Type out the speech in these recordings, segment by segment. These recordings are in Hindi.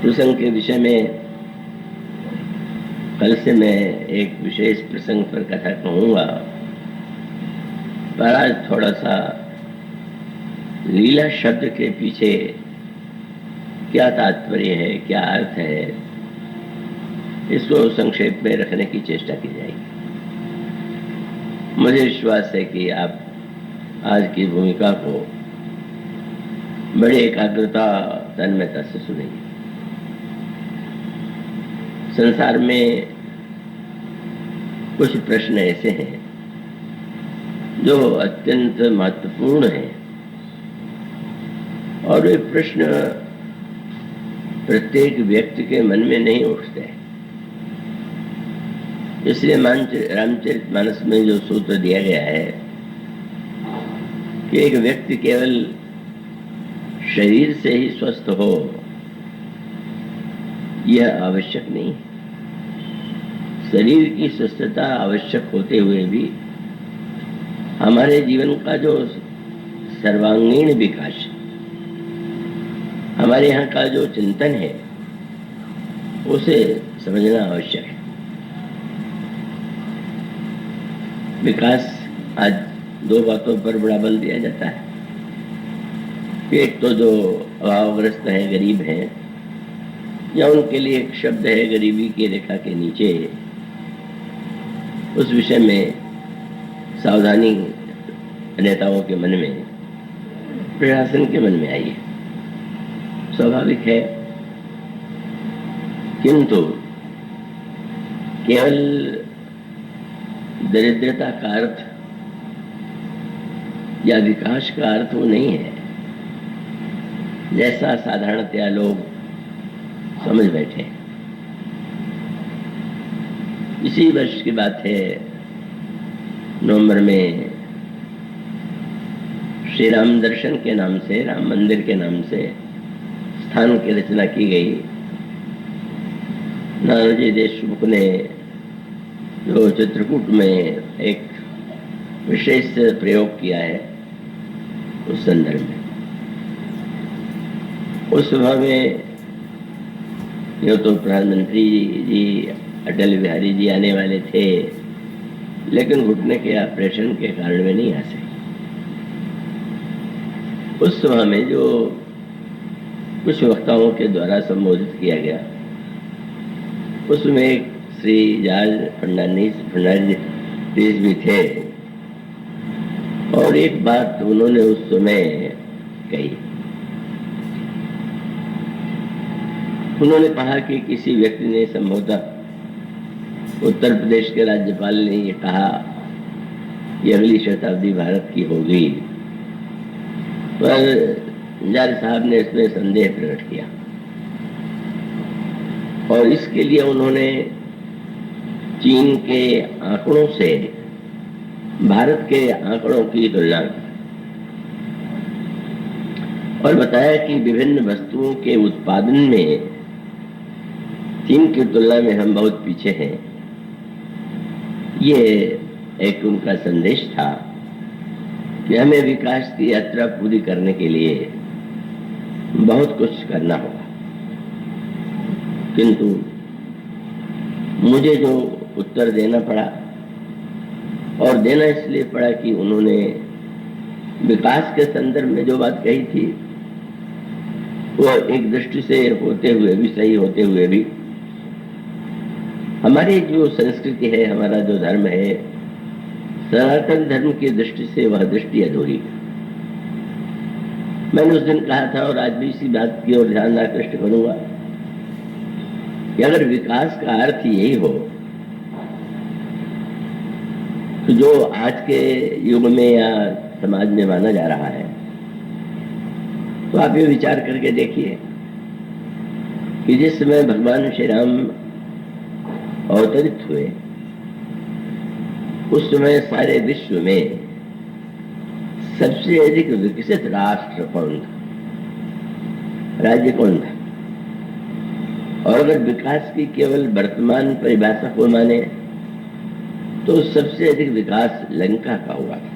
प्रसंग के विषय में कल से मैं एक विशेष प्रसंग पर कथा कहूँगा, पर आज थोड़ा सा लीला शब्द के पीछे क्या तात्पर्य है, क्या अर्थ है, इसको संक्षेप में रखने की चेष्टा की जाएगी। मुझे विश्वास है कि आप आज की भूमिका को बड़ी एकाग्रता तन्मयता से सुनेंगे। संसार में कुछ प्रश्न ऐसे हैं जो अत्यंत महत्वपूर्ण हैं और वे प्रश्न प्रत्येक व्यक्ति के मन में नहीं उठते। इसलिए रामचरितमानस में जो सूत्र दिया गया है कि एक व्यक्ति केवल शरीर से ही स्वस्थ हो, यह आवश्यक नहीं। शरीर की स्वस्थता आवश्यक होते हुए भी हमारे जीवन का जो सर्वांगीण विकास, हमारे यहाँ का जो चिंतन है, उसे समझना आवश्यक है। विकास आज दो बातों पर बड़ा बल दिया जाता है। एक तो जो अभावग्रस्त हैं, गरीब हैं, या उनके लिए एक शब्द है गरीबी की रेखा के नीचे, उस विषय में सावधानी नेताओं के मन में, प्रशासन के मन में आई है, स्वाभाविक है। किंतु केवल दरिद्रता का अर्थ या विकास का अर्थ वो नहीं है जैसा साधारणतया लोग समझ बैठे। इसी वर्ष की बात है, नवंबर में श्री राम दर्शन के नाम से, राम मंदिर के नाम से स्थान की रचना की गई। नानाजी देशमुख ने जो चित्रकूट में एक विशेष प्रयोग किया है, उस संदर्भ में, उस सभा में यो तो प्रधानमंत्री जी अटल बिहारी जी आने वाले थे, लेकिन घुटने के ऑपरेशन के कारण वे नहीं आ सके। उस सभा में जो कुछ वक्ताओं के द्वारा संबोधित किया गया, उसमें एक श्री जॉर्ज फर्नांडिस भी थे, और एक बात उन्होंने उस समय कही। उन्होंने कहा कि किसी व्यक्ति ने संभवतः उत्तर प्रदेश के राज्यपाल ने ये कहा कि अगली शताब्दी भारत की होगी, पर जॉर्ज साहब ने इसमें संदेह प्रकट किया और इसके लिए उन्होंने चीन के आंकड़ों से भारत के आंकड़ों की तुलना की और बताया कि विभिन्न वस्तुओं के उत्पादन में चीन की तुलना में हम बहुत पीछे हैं। ये एक उनका संदेश था कि हमें विकास की यात्रा पूरी करने के लिए बहुत कुछ करना होगा। किंतु मुझे जो उत्तर देना पड़ा, और देना इसलिए पड़ा कि उन्होंने विकास के संदर्भ में जो बात कही थी, वो एक दृष्टि से होते हुए भी, सही होते हुए भी, हमारी जो संस्कृति है, हमारा जो धर्म है, सनातन धर्म की दृष्टि से वह दृष्टि अधूरी है। मैंने उस दिन कहा था और आज भी इसी बात की ओर ध्यान आकृष्ट करूंगा कि अगर विकास का अर्थ यही हो तो जो आज के युग में या समाज में माना जा रहा है, तो आप ये विचार करके देखिए कि जिस समय भगवान श्री राम अवतरित हुए, उस समय सारे विश्व में सबसे अधिक विकसित राष्ट्र कौन था, राज्य कौन था? और अगर विकास की केवल वर्तमान परिभाषा को माने तो सबसे अधिक विकास लंका का हुआ था।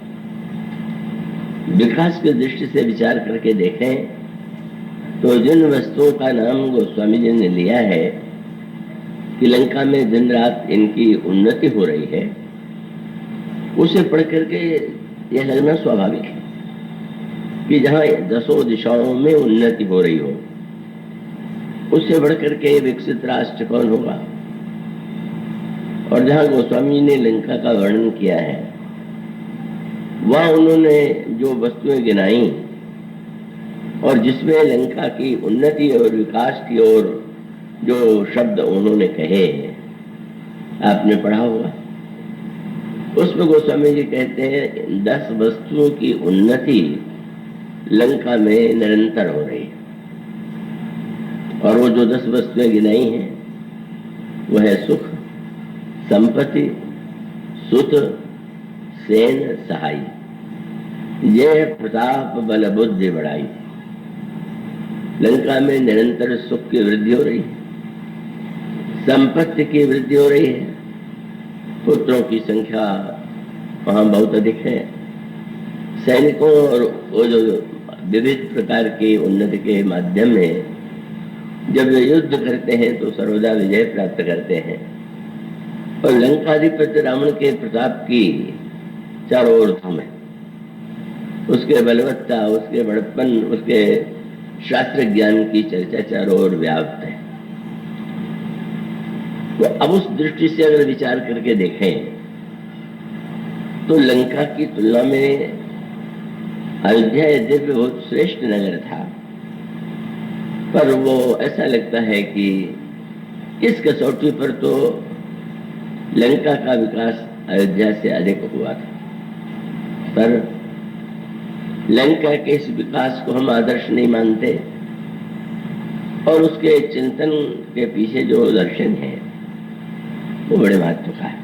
विकास की दृष्टि से विचार करके देखें तो जिन वस्तुओं का नाम गोस्वामी जी ने लिया है कि लंका में दिन रात इनकी उन्नति हो रही है, उसे पढ़ करके यह लगना स्वाभाविक है कि जहाँ दसों दिशाओं में उन्नति हो रही हो, उससे बढ़ करके विकसित राष्ट्र कौन होगा। और जहाँ गोस्वामी जी ने लंका का वर्णन किया है, वह उन्होंने जो वस्तुएं गिनाई और जिसमें लंका की उन्नति और विकास की ओर जो शब्द उन्होंने कहे, आपने पढ़ा होगा। उसमें गोस्वामी जी कहते हैं 10 वस्तुओं की उन्नति लंका में निरंतर हो रही है। और वो जो 10 वस्तुएं गिनाई हैं वह है सुख, संपत्ति, सुत, सेन, सहाय, ये प्रताप बल बुद्धि बढ़ाई। लंका में निरंतर सुख की वृद्धि हो रही है, संपत्ति की वृद्धि हो रही है, पुत्रों की संख्या वहां बहुत अधिक है, सैनिकों और वो जो विविध प्रकार के उन्नति के माध्यम में जब वे युद्ध करते हैं तो सर्वदा विजय प्राप्त करते हैं। और लंकाधिपति रावण के प्रताप की चारों ओर धूम है, उसके बलवत्ता, उसके बड़प्पन, उसके शास्त्र ज्ञान की चर्चा चारों ओर व्याप्त है। तो अब उस दृष्टि से अगर विचार करके देखें तो लंका की तुलना में अयोध्या यद्यपि बहुत श्रेष्ठ नगर था, पर वो ऐसा लगता है कि इस कसौटी पर तो लंका का विकास अयोध्या से अधिक हुआ था। पर लंका के इस विकास को हम आदर्श नहीं मानते और उसके चिंतन के पीछे जो दर्शन है वो बड़े महत्व का है।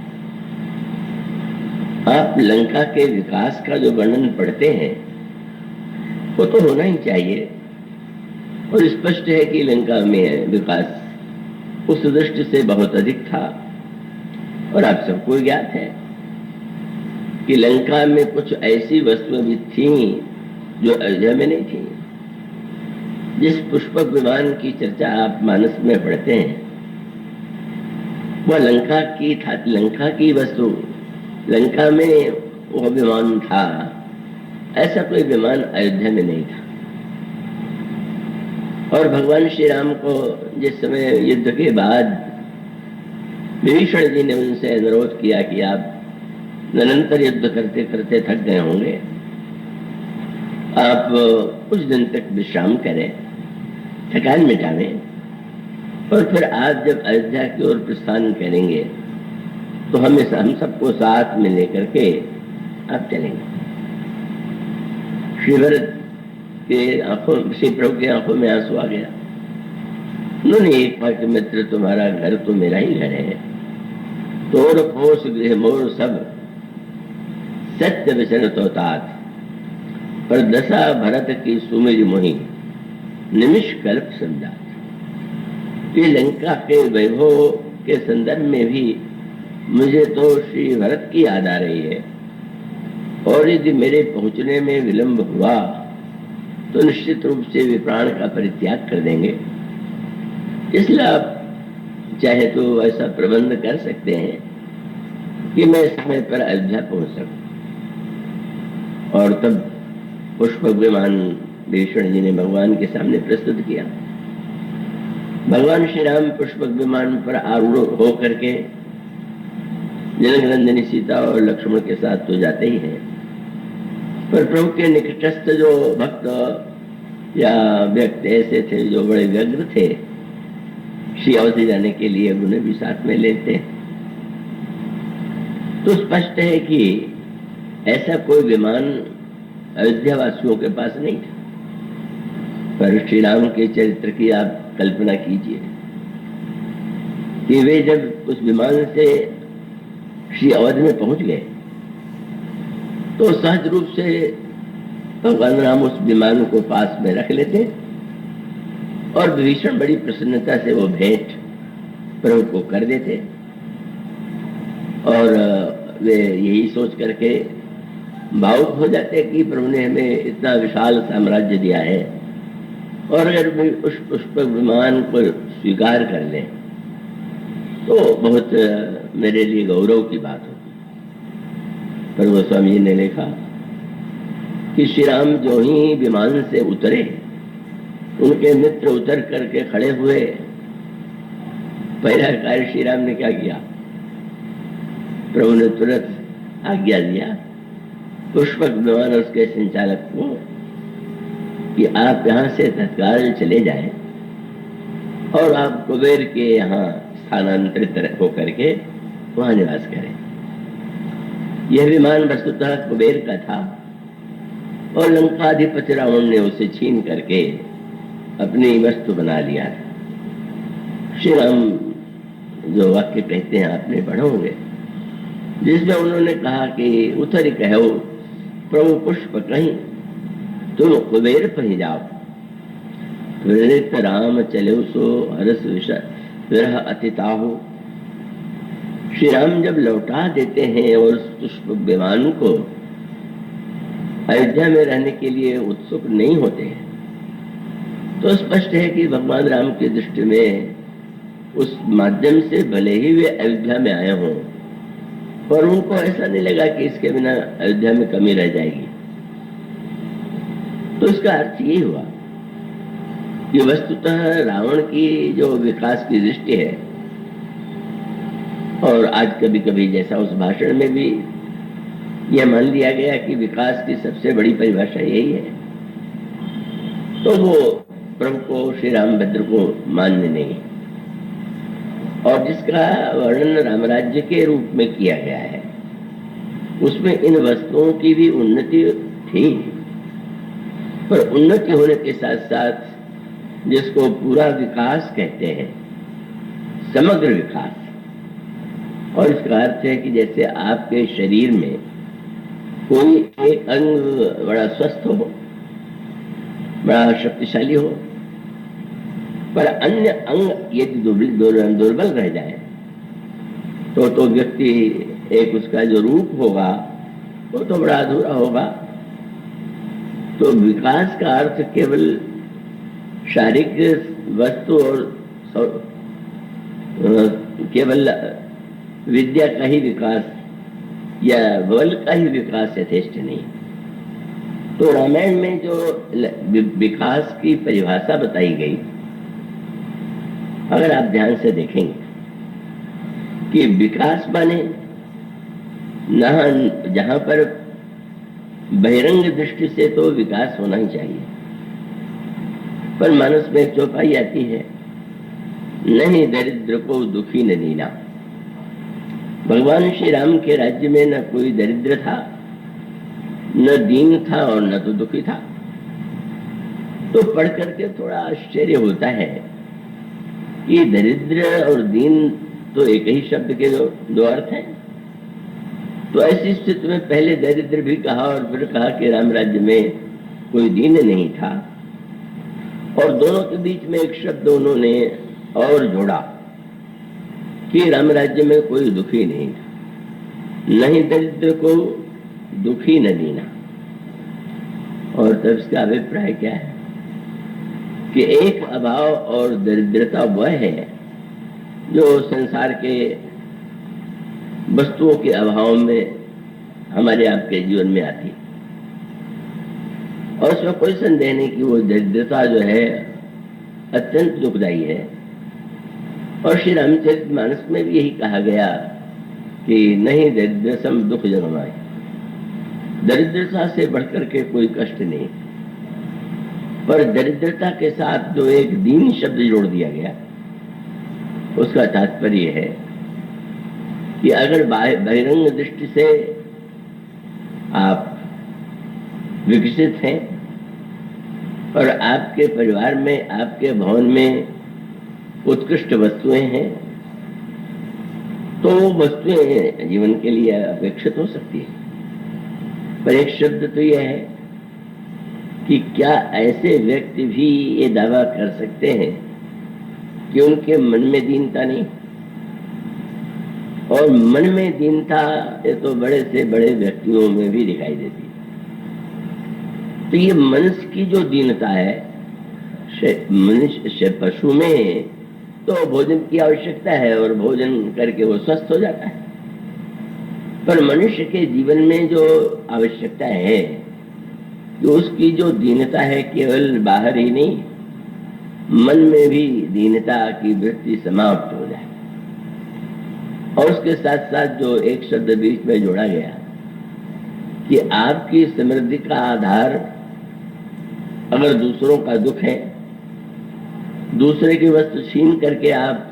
आप लंका के विकास का जो वर्णन पढ़ते हैं वो तो होना ही चाहिए, और स्पष्ट है कि लंका में विकास उस दृष्टि से बहुत अधिक था। और आप सबको ज्ञात है कि लंका में कुछ ऐसी वस्तुएं भी थीं जो अयोध्या में नहीं थी। जिस पुष्पक विमान की चर्चा आप मानस में पढ़ते हैं वह लंका की था, लंका की वस्तु, लंका में वह विमान था। ऐसा कोई विमान अयोध्या में नहीं था। और भगवान श्री राम को जिस समय युद्ध के बाद विभीषण जी ने उनसे अनुरोध किया कि आप निरंतर युद्ध करते करते थक गए होंगे, आप कुछ दिन तक विश्राम करें, थकान मिटावें, और फिर आप जब अयोध्या की ओर प्रस्थान करेंगे तो हम सबको साथ में लेकर के आप चलेंगे। श्री भरत के आंखों, श्री प्रभु की आंखों में आंसू आ गया। उन्होंने एक कहा कि मित्र, तुम्हारा घर तो मेरा ही घर है, तोड़ फोस गृह मोर सब सत्य विचरण तो तात, पर दशा भरत की सुमिर मोहि निमिष कल्प समझात। ये लंका के वैभव के संदर्भ में भी मुझे तो श्री भरत की याद आ रही है, और यदि मेरे पहुंचने में विलंब हुआ तो निश्चित रूप से वे प्राण का परित्याग कर देंगे। इसलिए आप चाहे तो ऐसा प्रबंध कर सकते हैं कि मैं समय पर अयोध्या पहुंच सकूं। और तब पुष्पक विमान विभीषण जी ने भगवान के सामने प्रस्तुत किया। भगवान श्री राम पुष्पक विमान पर आरूढ़ होकर के जनकनंदिनी सीता और लक्ष्मण के साथ तो जाते ही हैं, पर प्रभु के निकटस्थ जो भक्त या व्यक्ति ऐसे थे जो बड़े व्यग्र थे, श्री अवधि जाने के लिए उन्हें भी साथ में लेते हैं। तो स्पष्ट है कि ऐसा कोई विमान अयोध्या वासियों के पास नहीं था। पर श्री राम के चरित्र की आप कल्पना कीजिए कि वे जब उस विमान से श्री अवध में पहुंच गए तो सहज रूप से भगवान राम उस विमान को पास में रख लेते और विभीषण बड़ी प्रसन्नता से वो भेंट प्रभु को कर देते। और वे यही सोच करके भावुक हो जाते कि प्रभु ने हमें इतना विशाल साम्राज्य दिया है और अगर वे उस पुष्पक विमान को स्वीकार कर लें तो बहुत मेरे लिए गौरव की बात होगी। पर गोस्वामी जी ने लिखा कि श्री राम जो ही विमान से उतरे, उनके मित्र उतर करके खड़े हुए, पहला कार्य श्री राम ने क्या किया? प्रभु ने तुरंत आज्ञा दिया पुष्पक विमान और उसके संचालक को कि आप यहाँ से तत्काल चले जाएं और आप कुबेर के यहाँ स्थानांतरित होकर के वहां निवास करें। यह विमान वस्तुतः कुबेर का था और लंकाधिपति रावण ने उसे छीन करके अपनी वस्तु बना लिया था। श्री राम जो वाक्य कहते हैं आपने पढ़े होंगे, जिसमें उन्होंने कहा कि उतर कहो प्रभु पुष्प कहीं, तुम कुबेर पही जाओ। प्रेरित राम चले सो हरस विरह अतिताहु। श्री राम जब लौटा देते हैं और उस पुष्प विमान को अयोध्या में रहने के लिए उत्सुक नहीं होते हैं, तो स्पष्ट है कि भगवान राम की दृष्टि में उस माध्यम से भले ही वे अयोध्या में आए हों, पर उनको ऐसा नहीं लगा कि इसके बिना अयोध्या में कमी रह जाएगी। तो इसका अर्थ यही हुआ कि वस्तुतः रावण की जो विकास की दृष्टि है, और आज कभी कभी जैसा उस भाषण में भी यह मान लिया गया कि विकास की सबसे बड़ी परिभाषा यही है, तो वो प्रभु को श्री रामभद्र को मान्य नहीं, और जिसका वर्णन रामराज्य के रूप में किया गया है उसमें इन वस्तुओं की भी उन्नति थी, पर उन्नति होने के साथ साथ जिसको पूरा विकास कहते हैं, समग्र विकास। और इसका अर्थ है कि जैसे आपके शरीर में कोई एक अंग बड़ा स्वस्थ हो, बड़ा शक्तिशाली हो, पर अन्य अंग यदि दुर्बल रह जाए तो व्यक्ति एक उसका जो रूप होगा वो तो बड़ा अधूरा होगा। तो विकास का अर्थ केवल शारीरिक वस्तु और केवल विद्या का ही विकास या बल का ही विकास यथेष्ट नहीं। तो रामायण में जो विकास की परिभाषा बताई गई, अगर आप ध्यान से देखेंगे कि विकास माने जहां पर बहिरंग दृष्टि से तो विकास होना ही चाहिए, पर मानस में एक चौपाई आती है, नहीं दरिद्र को दुखी न दीना। भगवान श्री राम के राज्य में न कोई दरिद्र था, न दीन था और न तो दुखी था। तो पढ़ करके थोड़ा आश्चर्य होता है कि दरिद्र और दीन तो एक ही शब्द के दो अर्थ हैं। तो ऐसी स्थिति में पहले दरिद्र भी कहा और फिर कहा कि राम राज्य में कोई दीन नहीं था, और दोनों के बीच में एक शब्द उन्होंने और जोड़ा कि राम राज्य में कोई दुखी नहीं था, नहीं दरिद्र को दुखी न दीना। और तब इसका अभिप्राय क्या है कि एक अभाव और दरिद्रता वह है जो संसार के वस्तुओं के अभाव में हमारे आपके जीवन में आती, और उसमें कोई संदेह नहीं कि वो दरिद्रता जो है अत्यंत दुखदायी है। और श्री रामचरितमानस में भी यही कहा गया कि नहीं दरिद्र सम दुख जन्माए, दरिद्रता से बढ़कर के कोई कष्ट नहीं। पर दरिद्रता के साथ जो एक दीन शब्द जोड़ दिया गया, उसका तात्पर्य है कि अगर बहिरंग दृष्टि से आप विकसित हैं और आपके परिवार में, आपके भवन में उत्कृष्ट वस्तुएं हैं, तो वो वस्तुएं जीवन के लिए अपेक्षित हो सकती है। पर एक शब्द तो यह है कि क्या ऐसे व्यक्ति भी ये दावा कर सकते हैं कि उनके मन में दीनता नहीं? और मन में दीनता ये तो बड़े से बड़े व्यक्तियों में भी दिखाई देती है। तो ये मनुष्य की जो दीनता है मनुष्य पशु में तो भोजन की आवश्यकता है और भोजन करके वो स्वस्थ हो जाता है, पर मनुष्य के जीवन में जो आवश्यकता है कि उसकी जो दीनता है केवल बाहर ही नहीं, मन में भी दीनता की वृत्ति समाप्त हो जाए। और उसके साथ साथ जो एक शब्द बीच में जोड़ा गया कि आपकी समृद्धि का आधार अगर दूसरों का दुख है, दूसरे की वस्तु छीन करके आप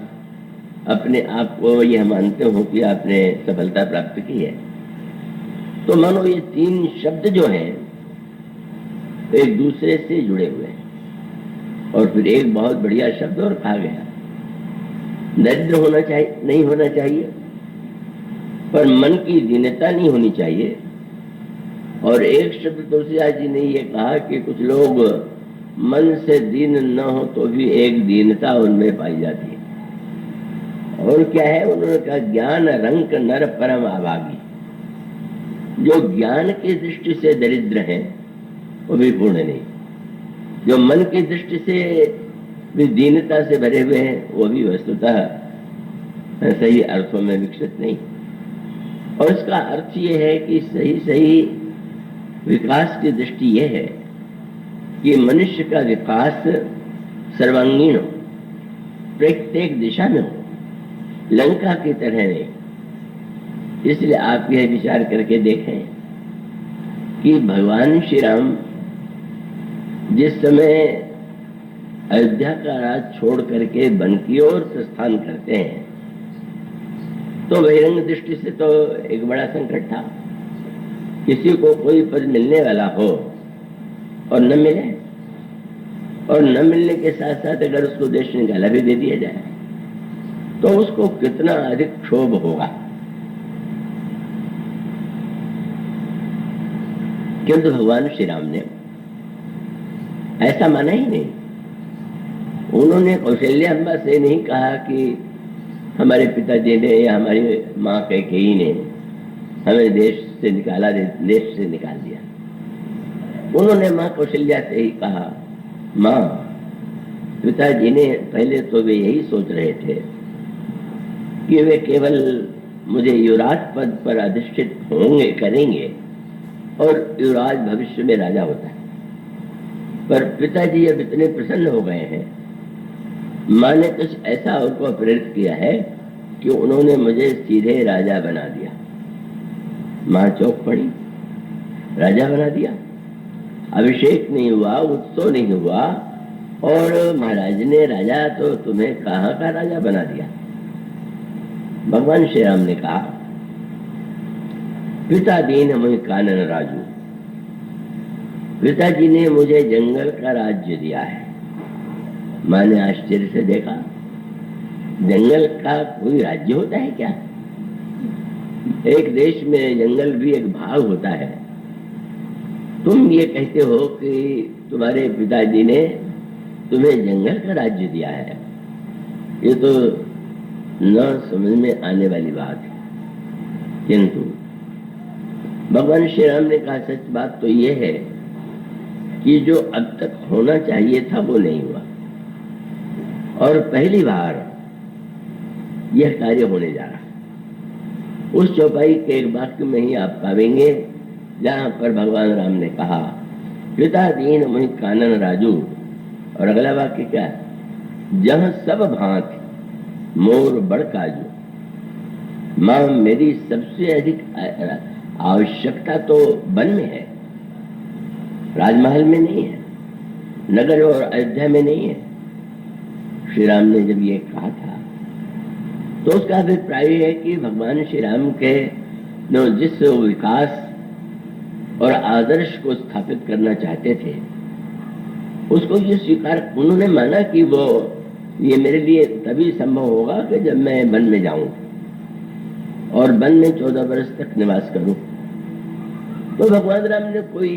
अपने आप को यह मानते हो कि आपने सफलता प्राप्त की है, तो मानो ये तीन शब्द जो हैं एक दूसरे से जुड़े हुए हैं। और फिर एक बहुत बढ़िया शब्द और कहा गया, दरिद्र होना चाहिए नहीं होना चाहिए, पर मन की दीनता नहीं होनी चाहिए। और एक शब्द तुलसीदास जी ने ये कहा कि कुछ लोग मन से दीन न हो तो भी एक दीनता उनमें पाई जाती है। और क्या है, उन्होंने कहा ज्ञान रंक नर परम अभागी। जो ज्ञान की दृष्टि से दरिद्र हैं वो भी पूर्ण नहीं, जो मन की दृष्टि से भी दीनता से भरे हुए हैं वो भी वस्तुतः सही अर्थों में विकसित नहीं। और इसका अर्थ ये है कि सही सही विकास की दृष्टि यह है कि मनुष्य का विकास सर्वांगीण हो, प्रत्येक दिशा में हो, लंका की तरह नहीं। इसलिए आप यह विचार करके देखें कि भगवान श्री राम जिस समय अयोध्या का राज छोड़ करके वन की ओर प्रस्थान करते हैं, तो बहिरंग दृष्टि से तो एक बड़ा संकट था। किसी को कोई पद मिलने वाला हो और न मिले, और न मिलने के साथ साथ अगर उसको देश निकाला भी दे दिया जाए तो उसको कितना अधिक क्षोभ होगा। किंतु भगवान श्री राम ने ऐसा माना ही नहीं। उन्होंने कौशल्याम्बा से नहीं कहा कि हमारे पिताजी ने या हमारी माँ कैकेयी ने हमें देश से निकाला, देश से निकाल दिया। उन्होंने माँ कौशल्या से ही कहा, माँ पिताजी ने पहले तो वे यही सोच रहे थे कि वे केवल मुझे युवराज पद पर अधिष्ठित होंगे करेंगे और युवराज भविष्य में राजा होता है, पर पिताजी अब इतने प्रसन्न हो गए हैं, माँ ने कुछ ऐसा उनको प्रेरित किया है कि उन्होंने मुझे सीधे राजा बना दिया। माँ चौंक पड़ी, राजा बना दिया, अभिषेक नहीं हुआ, उत्सव नहीं हुआ, और महाराज ने राजा तो तुम्हें कहाँ का राजा बना दिया। भगवान श्री राम ने कहा, पिता दीन मुझे कानन राजू, पिताजी ने मुझे जंगल का राज्य दिया है। माँ ने आश्चर्य से देखा, जंगल का कोई राज्य होता है क्या? एक देश में जंगल भी एक भाग होता है। तुम ये कहते हो कि तुम्हारे पिताजी ने तुम्हें जंगल का राज्य दिया है, ये तो न समझ में आने वाली बात है। किंतु भगवान श्री राम ने कहा, सच बात तो ये है कि जो अब तक होना चाहिए था वो नहीं हुआ, और पहली बार यह कार्य होने जा रहा है। उस चौपाई के एक वाक्य में ही आप पाएंगे जहां पर भगवान राम ने कहा, पिता दीन मुहि कानन राजू, और अगला वाक्य क्या है, जहां सब भांति मोर बड़ काजू। मां मेरी सबसे अधिक आवश्यकता तो वन में है, राजमहल में नहीं है, नगर और अयोध्या में नहीं है। श्री राम ने जब ये कहा था तो उसका अभिप्राय है कि भगवान श्री राम के जिस विकास और आदर्श को स्थापित करना चाहते थे उसको ये स्वीकार उन्होंने माना कि वो ये मेरे लिए तभी संभव होगा कि जब मैं वन में जाऊं और वन में 14 वर्ष तक निवास करूं। तो भगवान राम ने कोई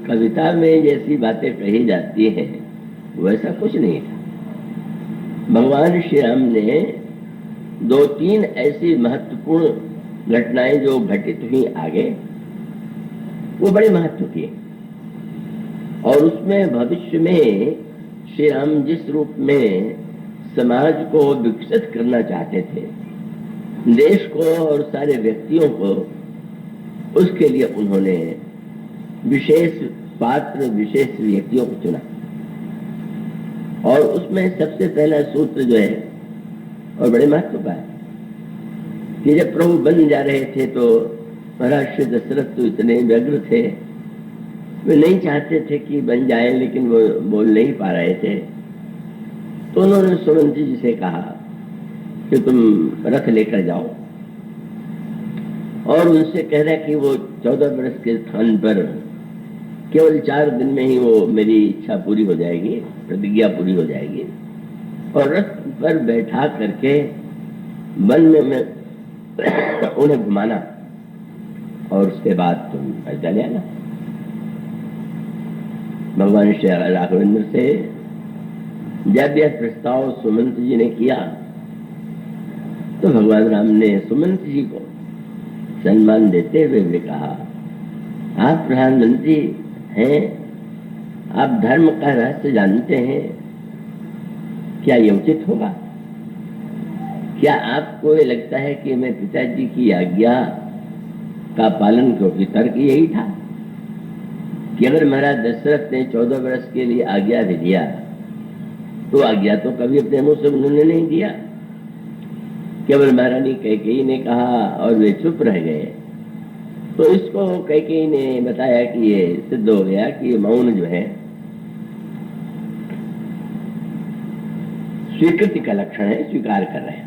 कविता में जैसी बातें कही जाती हैं वैसा कुछ नहीं था। भगवान श्री राम ने 2-3 ऐसी महत्वपूर्ण घटनाएं जो घटित हुई आगे, वो बड़े महत्व की, और उसमें भविष्य में श्री राम जिस रूप में समाज को विकसित करना चाहते थे, देश को और सारे व्यक्तियों को, उसके लिए उन्होंने विशेष पात्र, विशेष व्यक्तियों को चुना। और उसमें सबसे पहला सूत्र जो है, और बड़े महत्व का है, कि जब प्रभु बन जा रहे थे तो महाराज श्री दशरथ तो इतने व्यग्र थे, वे नहीं चाहते थे कि बन जाए, लेकिन वो बोल नहीं पा रहे थे। तो उन्होंने सुमंत्री जी से कहा कि तुम रथ लेकर जाओ, और उनसे कह रहा कि वो 14 वर्ष के स्थान पर केवल 4 दिन में ही वो मेरी इच्छा पूरी हो जाएगी, प्रतिज्ञा पूरी हो जाएगी, और रथ पर बैठा करके वन में उन्हें घुमाना, और उसके बाद तुम चले आना। भगवान श्री राघवेंद्र से जब यह प्रस्ताव सुमंत जी ने किया, तो भगवान राम ने सुमंत जी को सम्मान देते हुए भी कहा, आप प्रधानमंत्री हैं, आप धर्म का रहस्य जानते हैं, क्या ये उचित होगा? क्या आपको ये लगता है कि मैं पिताजी की आज्ञा का पालन, क्योंकि तर्क यही था कि अगर महाराज दशरथ ने 14 वर्ष के लिए आज्ञा भी दिया, तो आज्ञा तो कभी अपने मुंह से उन्होंने नहीं दिया, केवल महारानी कैकेयी ने कहा और वे चुप रह गए। तो इसको कैकेयी ने बताया कि ये सिद्ध हो गया कि ये मौन जो है स्वीकृति का लक्षण है, स्वीकार कर रहे हैं।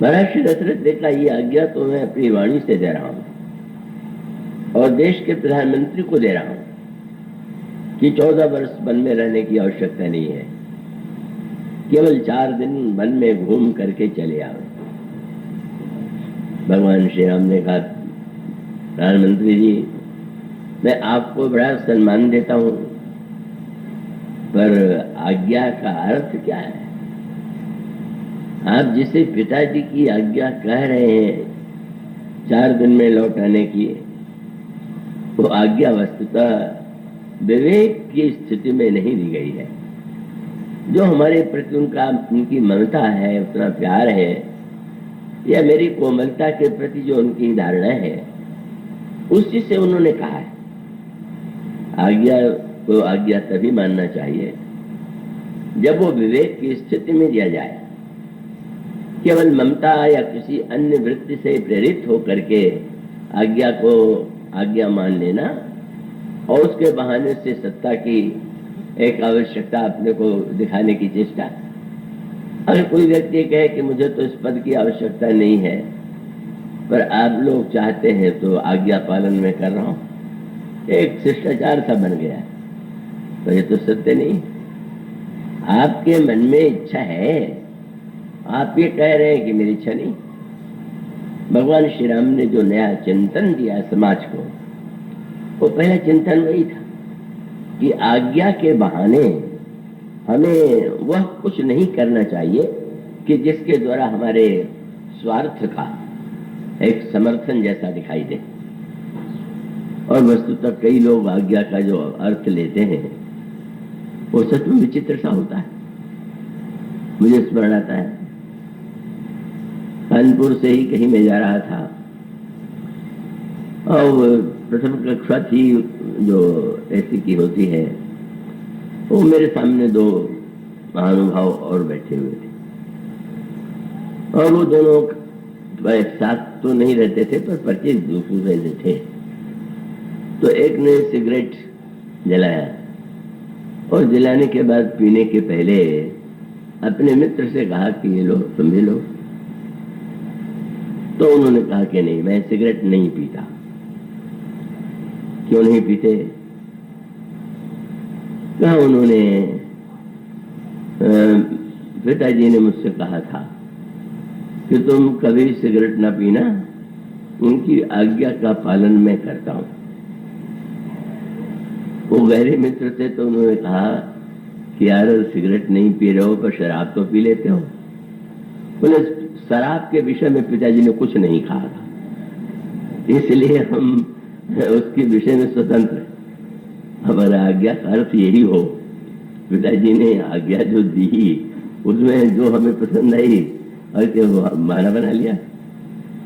महाराज श्री दशरथ देखा ये आज्ञा तो मैं अपनी वाणी से दे रहा हूं और देश के प्रधानमंत्री को दे रहा हूं कि 14 वर्ष वन में रहने की आवश्यकता नहीं है, केवल 4 दिन वन में घूम करके चले आओ। भगवान श्री राम ने कहा, प्रधानमंत्री जी, मैं आपको बड़ा सम्मान देता हूं, पर आज्ञा का अर्थ क्या है? आप जिसे पिताजी की आज्ञा कह रहे हैं 4 दिन में लौट आने की, वो आज्ञा वस्तुतः विवेक की स्थिति में नहीं दी गई है। जो हमारे प्रति उनकी ममता है, उतना प्यार है, या मेरी कोमलता के प्रति जो उनकी धारणा है, उसी से उन्होंने कहा है। आज्ञा को आज्ञा तभी मानना चाहिए जब वो विवेक की स्थिति में दिया जाए। केवल ममता या किसी अन्य वृत्ति से प्रेरित होकर के आज्ञा को आज्ञा मान लेना और उसके बहाने से सत्ता की एक आवश्यकता अपने को दिखाने की चेष्टा। अगर कोई व्यक्ति कहे कि मुझे तो इस पद की आवश्यकता नहीं है, पर आप लोग चाहते हैं तो आज्ञा पालन में कर रहा हूं, एक शिष्टाचार सा बन गया, तो ये तो सत्य नहीं। आपके मन में इच्छा है, आप ये कह रहे हैं कि मेरी इच्छा नहीं। भगवान श्री राम ने जो नया चिंतन दिया समाज को, वो पहला चिंतन वही था कि आज्ञा के बहाने हमें वह कुछ नहीं करना चाहिए कि जिसके द्वारा हमारे स्वार्थ का एक समर्थन जैसा दिखाई दे। और वस्तुतः कई लोग आज्ञा का जो अर्थ लेते हैं वो सच में विचित्र सा होता है। मुझे स्मरण आता है, कानपुर से ही कहीं मैं जा रहा था और प्रथम कक्षा थी जो ऐसी की होती है, वो मेरे सामने 2 महानुभाव और बैठे हुए थे, और वो दोनों एक साथ तो नहीं रहते थे, पर परिचित दूसरे से थे। तो एक ने सिगरेट जलाया और जलाने के बाद पीने के पहले अपने मित्र से कहा कि ये लो, तुम भी लो। तो उन्होंने कहा कि नहीं, मैं सिगरेट नहीं पीता। क्यों नहीं पीते? कहा उन्होंने पिताजी ने मुझसे कहा था कि तुम कभी सिगरेट ना पीना, उनकी आज्ञा का पालन मैं करता हूं। वो गहरे मित्र थे, तो उन्होंने कहा कि यार सिगरेट नहीं पी रहे हो, पर शराब तो पी लेते हो। बोले शराब के विषय में पिताजी ने कुछ नहीं कहा था, इसलिए हम उसके विषय में स्वतंत्र हैं। हमारा आज्ञा का अर्थ यही हो, पिताजी ने आज्ञा जो दी उसमें जो हमें पसंद आई और क्या माना बना लिया।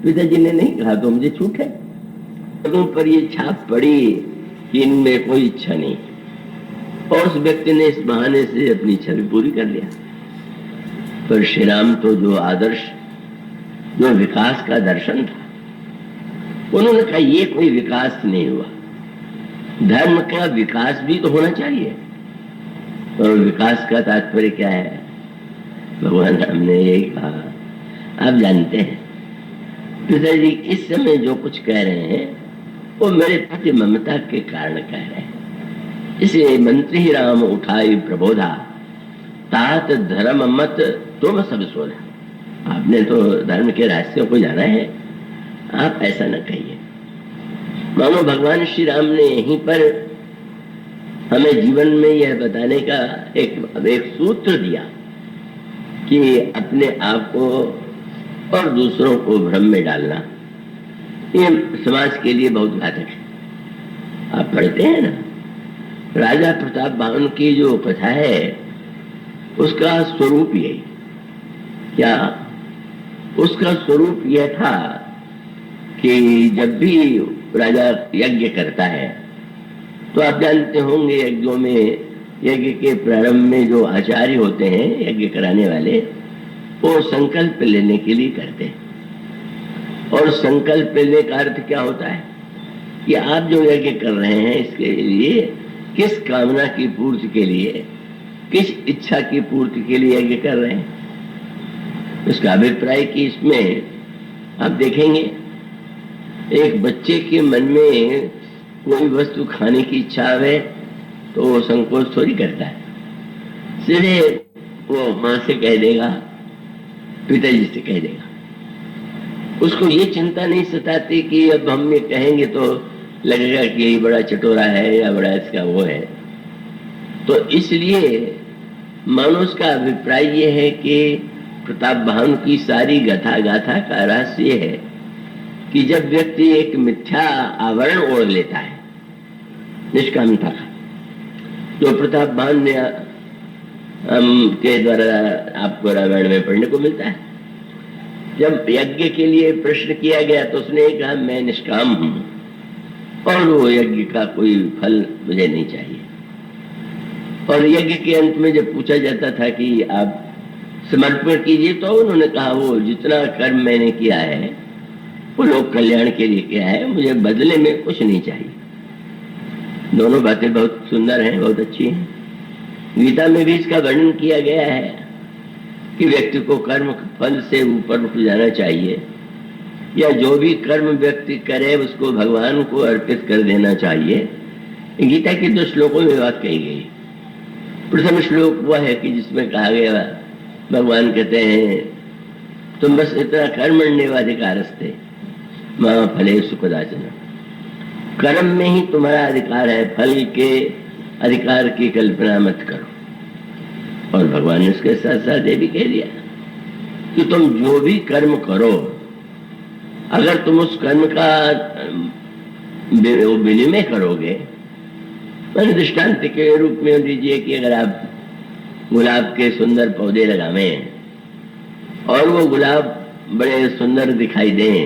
पिताजी ने नहीं कहा तो मुझे छूट है। लोगों पर ये छाप पड़ी कि इनमें कोई इच्छा नहीं, और उस व्यक्ति ने इस बहाने से अपनी इच्छा भी पूरी कर लिया। पर श्री राम तो जो आदर्श, जो विकास का दर्शन था, उन्होंने कहा ये कोई विकास नहीं हुआ, धर्म का विकास भी तो होना चाहिए। और विकास का तात्पर्य क्या है? भगवान राम ने यही कहा, आप जानते हैं पिताजी इस समय जो कुछ कह रहे हैं वो मेरे प्रति ममता के कारण कह रहे हैं। इसलिए मंत्री राम उठाई प्रबोधा, तात धर्म मत तुम सब सोधा। आपने तो धर्म के रहस्यों को जाना है, आप ऐसा न कहिए। मानो भगवान श्री राम ने यहीं पर हमें जीवन में यह बताने का एक सूत्र दिया कि अपने आप को और दूसरों को भ्रम में डालना ये समाज के लिए बहुत घातक है। आप पढ़ते हैं ना, राजा प्रताप बावन की जो कथा है उसका स्वरूप यही, क्या उसका स्वरूप यह था कि जब भी राजा यज्ञ करता है तो आप जानते होंगे यज्ञों में, यज्ञ के प्रारंभ में जो आचार्य होते हैं यज्ञ कराने वाले, वो संकल्प लेने के लिए करते हैं। और संकल्प लेने का अर्थ क्या होता है कि आप जो यज्ञ कर रहे हैं इसके लिए किस कामना की पूर्ति के लिए, किस इच्छा की पूर्ति के लिए यज्ञ कर रहे हैं। उसका अभिप्राय कि इसमें आप देखेंगे एक बच्चे के मन में कोई वस्तु खाने की इच्छा है तो वो संकोच थोड़ी करता है, सीधे वो माँ से कह देगा, पिताजी से कह देगा। उसको ये चिंता नहीं सताती कि अब हम ये कहेंगे तो लगेगा कि ये बड़ा चटोरा है या बड़ा इसका वो है। तो इसलिए मानुष का अभिप्राय ये है कि प्रताप भानु की सारी गाथा का रहस्य है कि जब व्यक्ति एक मिथ्या आवरण ओढ़ लेता है निष्कामता का, जो प्रताप भानु ने के द्वारा आपको रामायण में पढ़ने को मिलता है। जब यज्ञ के लिए प्रश्न किया गया तो उसने कहा मैं निष्काम हूं और वो यज्ञ का कोई फल मुझे नहीं चाहिए। और यज्ञ के अंत में जब पूछा जाता था कि आप समर्पण कीजिए तो उन्होंने कहा वो जितना कर्म मैंने किया है वो लोक कल्याण के लिए किया है, मुझे बदले में कुछ नहीं चाहिए। दोनों बातें बहुत सुंदर हैं, बहुत अच्छी हैं। गीता में भी इसका वर्णन किया गया है कि व्यक्ति को कर्म फल से ऊपर उठ जाना चाहिए, या जो भी कर्म व्यक्ति करे उसको भगवान को अर्पित कर देना चाहिए। गीता के 2 श्लोकों में बात कही गई। प्रथम श्लोक वह है कि जिसमें कहा गया, भगवान कहते हैं तुम बस इतना कर्मण्येवाधिकारस्ते मां फलेषु कदाचन, कर्म में ही तुम्हारा अधिकार है, फल के अधिकार की कल्पना मत करो। और भगवान ने उसके साथ साथ ये भी कह दिया कि तुम जो भी कर्म करो, अगर तुम उस कर्म का विनिमय करोगे, मैंने दृष्टांत के रूप में दीजिए कि अगर आप गुलाब के सुंदर पौधे लगावें और वो गुलाब बड़े सुंदर दिखाई दें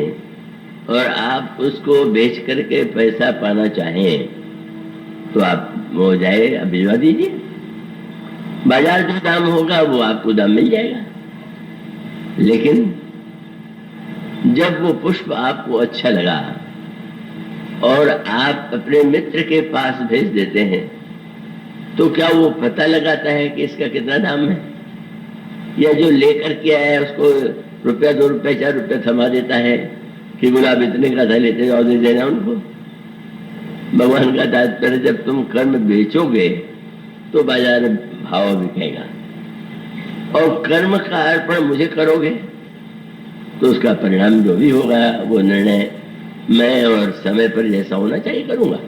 और आप उसको बेच करके पैसा पाना चाहें तो आप हो जाए, अब भिजवा दीजिए, बाजार जो दाम होगा वो आपको दाम मिल जाएगा। लेकिन जब वो पुष्प आपको अच्छा लगा और आप अपने मित्र के पास भेज देते हैं तो क्या वो पता लगाता है कि इसका कितना दाम है, या जो लेकर के आया है उसको ₹1, ₹2, ₹4 थमा देता है कि गुलाब इतने का था, लेते जाओ, दे देना उनको। भगवान का तात्पर्य जब तुम कर्म बेचोगे तो बाजार भाव बिकेगा, और कर्म का अर्पण मुझे करोगे तो उसका परिणाम जो भी होगा वो निर्णय मैं और समय पर जैसा होना चाहिए करूंगा।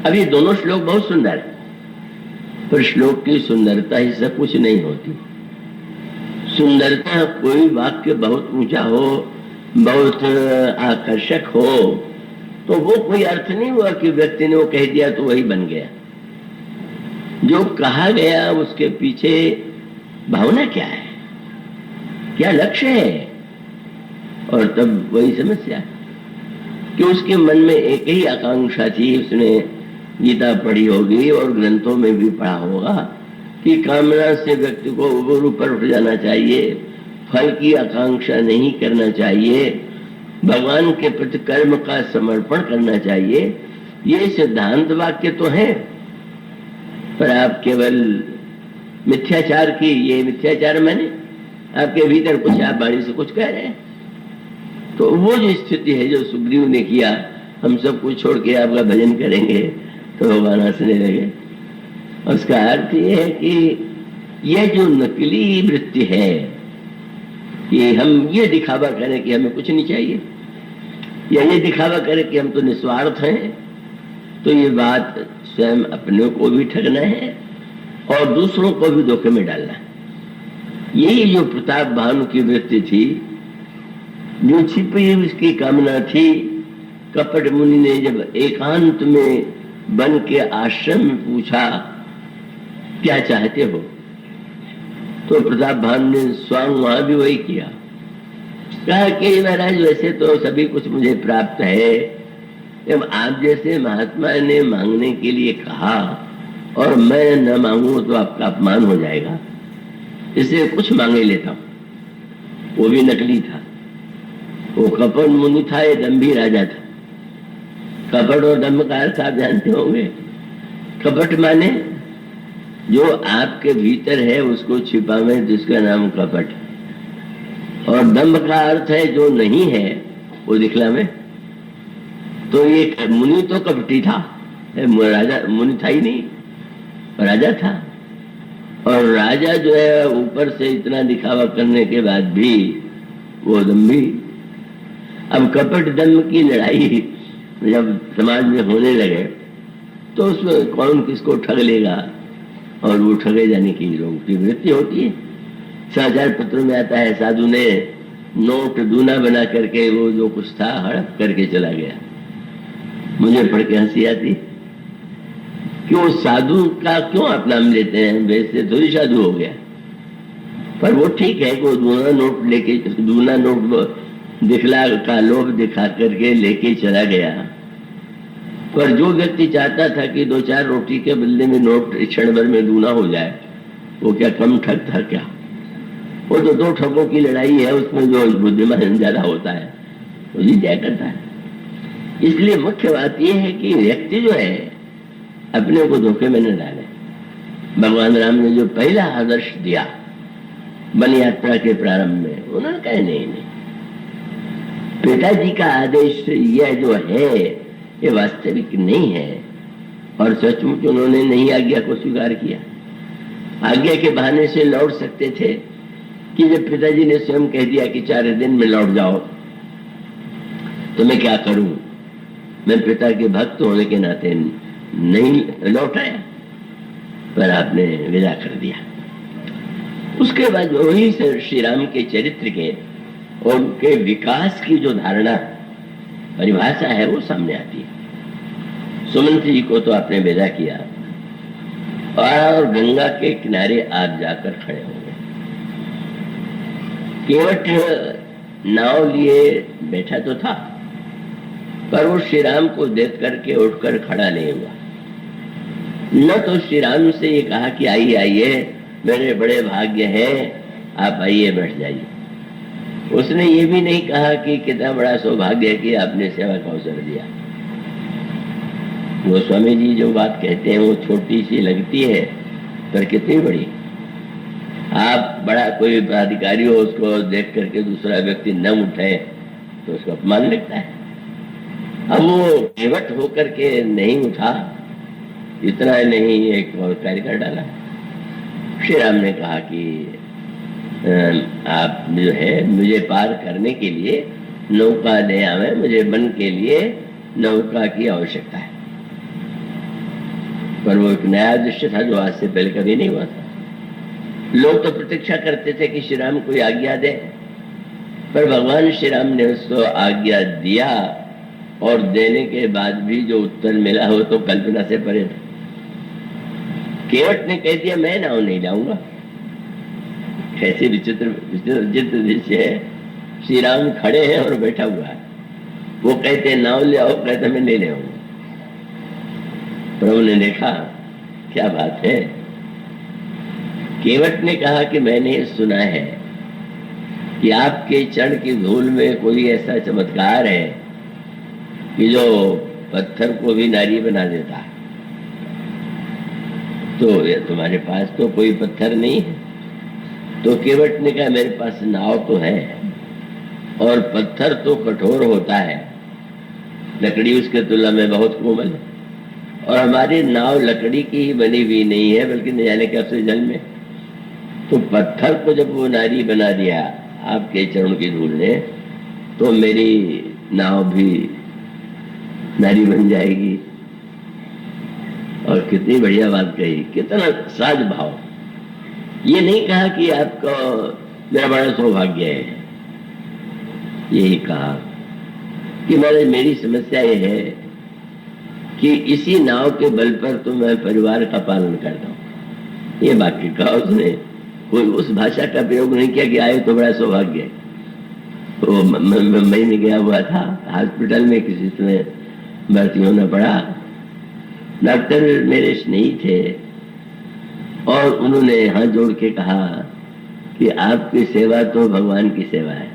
अब ये दोनों श्लोक बहुत सुंदर है, पर श्लोक की सुंदरता ही सब कुछ नहीं होती। सुंदरता कोई वाक्य बहुत ऊंचा हो, बहुत आकर्षक हो, तो वो कोई अर्थ नहीं हुआ कि व्यक्ति ने वो कह दिया तो वही बन गया। जो कहा गया उसके पीछे भावना क्या है, क्या लक्ष्य है। और तब वही समस्या कि उसके मन में एक ही आकांक्षा थी, उसने गीता पढ़ी होगी और ग्रंथों में भी पढ़ा होगा कि कामना से व्यक्ति को ऊपर उठ जाना चाहिए, फल की आकांक्षा नहीं करना चाहिए, भगवान के प्रति कर्म का समर्पण करना चाहिए। ये सिद्धांत वाक्य तो है, पर आप केवल मिथ्याचार की, ये मिथ्याचार मैंने आपके भीतर कुछ, आप वाणी से कुछ कह रहे हैं। तो वो जो स्थिति है जो सुग्रीव ने किया, हम सब कुछ छोड़ के आपका भजन करेंगे, तो भगवान हंसने लगे। उसका अर्थ ये है कि यह जो नकली वृत्ति है कि हम ये दिखावा करें कि हमें कुछ नहीं चाहिए, या ये दिखावा करें कि हम तो निस्वार्थ हैं, तो ये बात स्वयं अपने को भी ठगना है और दूसरों को भी धोखे में डालना है। यही जो प्रताप भानु की वृत्ति थी, जो छिपी उसकी कामना थी। कपट मुनि ने जब एकांत में बन के आश्रम में पूछा क्या चाहते हो, तो प्रताप भानु ने स्वयं वहां भी वही किया, कहा कि महाराज वैसे तो सभी कुछ मुझे प्राप्त है, जब आप जैसे महात्मा ने मांगने के लिए कहा और मैं न मांगू तो आपका अपमान हो जाएगा, इसलिए कुछ मांगे लेता हूं। वो भी नकली था, वो कपट मुनि था, ये दंभी राजा था। कपट और दंभ का अर्थ आप जानते होंगे। कपट माने जो आपके भीतर है उसको छिपावे, जिसका नाम कपट। और दंभ का अर्थ है जो नहीं है वो दिखलावे। तो ये मुनि तो कपटी था, राजा मुनि था ही नहीं, राजा था। और राजा जो है ऊपर से इतना दिखावा करने के बाद भी वो दंभी। अब कपट दंभ की लड़ाई जब समाज में होने लगे तो उसमें कौन किसको ठग लेगा, और वो ठगे जाने की लोगों की वृत्ति होती है। समाचार पत्रों में आता है साधु ने नोट दूना बना करके वो जो कुछ था हड़प करके चला गया। मुझे पढ़ के हंसी आती कि वो साधु का क्यों आप नाम लेते हैं, वैसे थोड़ी साधु हो गया। पर वो ठीक है कि वो दूना नोट लेके, दूना नोट दिखला का लोभ दिखा करके लेके चला गया। पर जो व्यक्ति चाहता था कि दो चार रोटी के बदले में नोट क्षण भर में दूना हो जाए, वो क्या कम ठग था क्या? वो तो दो ठगों की लड़ाई है, उसमें जो बुद्धिमान ज्यादा होता है वो जी जय करता है। इसलिए मुख्य बात यह है कि व्यक्ति जो है अपने को धोखे में न डाले। भगवान राम ने जो पहला आदर्श दिया वन यात्रा के प्रारंभ में, उन्होंने कहा नहीं, पिताजी का आदेश यह जो है ये वास्तविक नहीं है, और सचमुच उन्होंने नहीं आज्ञा को स्वीकार किया। आज्ञा के बहाने से लौट सकते थे कि जब पिताजी ने स्वयं कह दिया कि 4 दिन में लौट जाओ, तो मैं क्या करूं? मैं पिता के भक्त होने के नाते नहीं लौट आया, पर आपने विदा कर दिया। उसके बाद वही श्री राम के चरित्र के और उनके विकास की जो धारणा परिभाषा है वो सामने आती है। सुमंत जी को तो आपने विदा किया और गंगा के किनारे आप जाकर खड़े हो गए। केवट नाव लिए बैठा तो था, पर वो श्री राम को देख करके उठकर खड़ा नहीं हुआ। न तो श्री राम से ये कहा कि आइए आइए, मेरे बड़े भाग्य हैं, आप आइए बैठ जाइए। उसने ये भी नहीं कहा कि कितना बड़ा सौभाग्य है कि आपने सेवा का अवसर दिया। वो स्वामी जी जो बात कहते हैं वो छोटी सी लगती है, पर कितनी बड़ी। आप बड़ा कोई अधिकारी हो, उसको देख करके दूसरा व्यक्ति न उठे तो उसको अपमान लगता है। अब वो केवट होकर के नहीं उठा, इतना नहीं एक और कार्य कर डाला। श्री राम ने कहा कि आप जो है मुझे पार करने के लिए नौका दे आवे, मुझे वन के लिए नौका की आवश्यकता है। पर वो एक नया दृश्य था जो आज से पहले कभी नहीं हुआ था। लोग तो प्रतीक्षा करते थे कि श्री राम कोई आज्ञा दे, पर भगवान श्री राम ने उसको आज्ञा दिया, और देने के बाद भी जो उत्तर मिला वो तो कल्पना से परे था। केवट ने कह दिया मैं नाव नहीं लाऊंगा। कैसे विचित्र विचित्र विचित्र दृश्य है। श्री राम खड़े हैं और बैठा हुआ है, वो कहते नाव ले आओ, कहते मैं ले आऊंगा। प्रभु ने देखा क्या बात है। केवट ने कहा कि मैंने सुना है कि आपके चरण की धूल में कोई ऐसा चमत्कार है कि जो पत्थर को भी नारी बना देता है। तो तुम्हारे पास तो कोई पत्थर नहीं है। तो केवट ने कहा मेरे पास नाव तो है, और पत्थर तो कठोर होता है, लकड़ी उसके तुलना में बहुत कोमल है, और हमारी नाव लकड़ी की ही बनी हुई नहीं है बल्कि न जाने कैसे जल में। तो पत्थर को जब वो नारी बना दिया आपके चरण की धूल ने, तो मेरी नाव भी नारी बन जाएगी। और कितनी बढ़िया बात कही, कितना साज भाव। ये नहीं कहा कि आपका मेरा बड़ा सौभाग्य है, यही कहा कि मेरी समस्या ये है कि इसी नाव के बल पर तो मैं परिवार का पालन करता हूँ। ये वाक्य कहा उसने, कोई उस भाषा का प्रयोग नहीं किया कि आए तो बड़ा सौभाग्य है। तो मुंबई में गया हुआ था, हॉस्पिटल में किसी समय भर्ती होना पड़ा। डॉक्टर मेरे स्नेही थे और उन्होंने हाथ जोड़ के कहा कि आपकी सेवा तो भगवान की सेवा है।